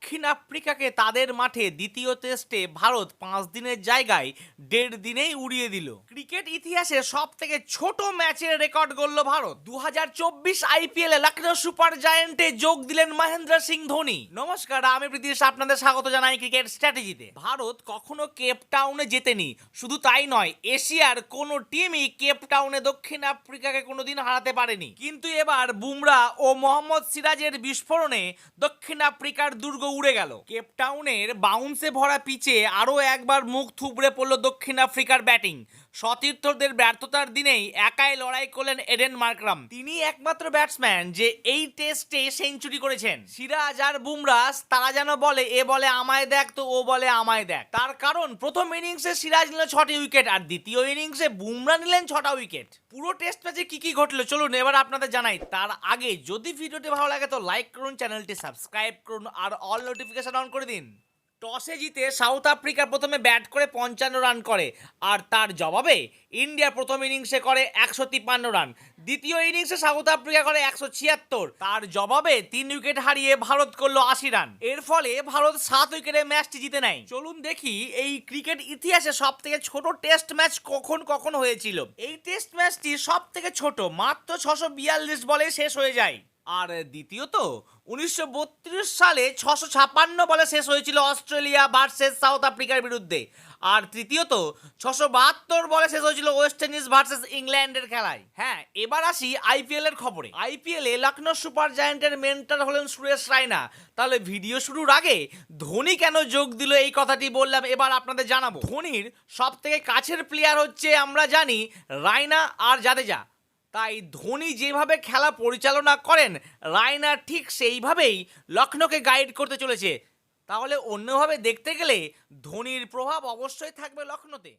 দক্ষিণ আফ্রিকাকে তাদের মাঠে দ্বিতীয় টেস্টে ভারত 5 দিনের জায়গায় 1.5 দিনেই উড়িয়ে দিল। ক্রিকেট ইতিহাসে সব থেকে ছোট ম্যাচের রেকর্ড গড়ল ভারত। 2024 আইপিএলে লখনৌ সুপার জায়ান্টে যোগ দিলেন মহেন্দ্র সিং ধোনি। নমস্কার, আমি প্রীতিশ, আপনাদের স্বাগত জানাই ক্রিকেট স্ট্র্যাটেজিতে। ভারত কখনো কেপ টাউনে জেতেনি, শুধু তাই নয়, এশিয়ার কোনো টিমই কেপ টাউনে দক্ষিণ আফ্রিকাকে কোনোদিন হারাতে পারেনি। কিন্তু এবার বুমরা ও মোহাম্মদ সিরাজের বিস্ফোরণে দক্ষিণ আফ্রিকার দুর্গ উড়ে গেল। কেপটাউনের বাউন্সে ভরা পিচে আরও একবার মুখ থুবড়ে পড়ল দক্ষিণ আফ্রিকার ব্যাটিং। সতীর্থদের ব্যর্থতার দিনেই একাই লড়াই করলেন এডেন মার্করাম। তিনি একমাত্র ব্যাটসম্যান যে এই টেস্টে সেঞ্চুরি করেছেন। সিরাজ আর বুমরা তারা যেন বলে, এ বলে আমায় দেখ তো ও বলে আমায় দেখ। তার কারণ প্রথম ইনিংসে সিরাজ নিল 6টি উইকেট আর দ্বিতীয় ইনিংসে বুমরা নিলেন 6টা উইকেট। পুরো টেস্ট ম্যাচে কি কি ঘটলো চলুন এবার আপনাদের জানাই। তার আগে যদি ভিডিওটি ভালো লাগে তো লাইক করুন, চ্যানেলটি সাবস্ক্রাইব করুন আর অল নোটিফিকেশন অন করে দিন। টসে জিতে সাউথ আফ্রিকা প্রথমে ব্যাট করে 55 রান করে আর তার জবাবে ইন্ডিয়া প্রথম ইনিংসে করে 153 রান। দ্বিতীয় ইনিংসে সাউথ আফ্রিকা করে 176, তার জবাবে 3 উইকেট হারিয়ে ভারত করলো 80 রান। এর ফলে ভারত 7 উইকেটে ম্যাচটি জিতে নেয়। চলুন দেখি এই ক্রিকেট ইতিহাসে সব থেকে ছোট টেস্ট ম্যাচ কখন হয়েছিল। এই টেস্ট ম্যাচটি সব থেকে ছোট, মাত্র 642 বলে শেষ হয়ে যায়। আর দ্বিতীয়ত 1932 সালে 656 বলে শেষ হয়েছিল অস্ট্রেলিয়া ভার্সেস সাউথ আফ্রিকার বিরুদ্ধে। আর তৃতীয়ত 672 বলে শেষ হয়েছিল ওয়েস্ট ইন্ডিজ ভার্সেস ইংল্যান্ডের খেলায়। হ্যাঁ, এবার আসি আইপিএল এর খবরে। আইপিএলে লখনৌ সুপার জায়ান্টের মেন্টর হলেন সুরেশ রায়না। তাহলে ভিডিও শুরুর আগে ধোনি কেন যোগ দিল এই কথাটি বললাম, এবার আপনাদের জানাবো। ধোনির সব থেকে কাছের প্লেয়ার হচ্ছে আমরা জানি রায়না আর জাদেজা। তাই ধোনি যেভাবে খেলা পরিচালনা করেন, রায়না ঠিক সেইভাবেই লখনৌকে গাইড করতে চলেছে। তাহলে অন্যভাবে দেখতে গেলে ধোনির প্রভাব অবশ্যই থাকবে লখনৌতে।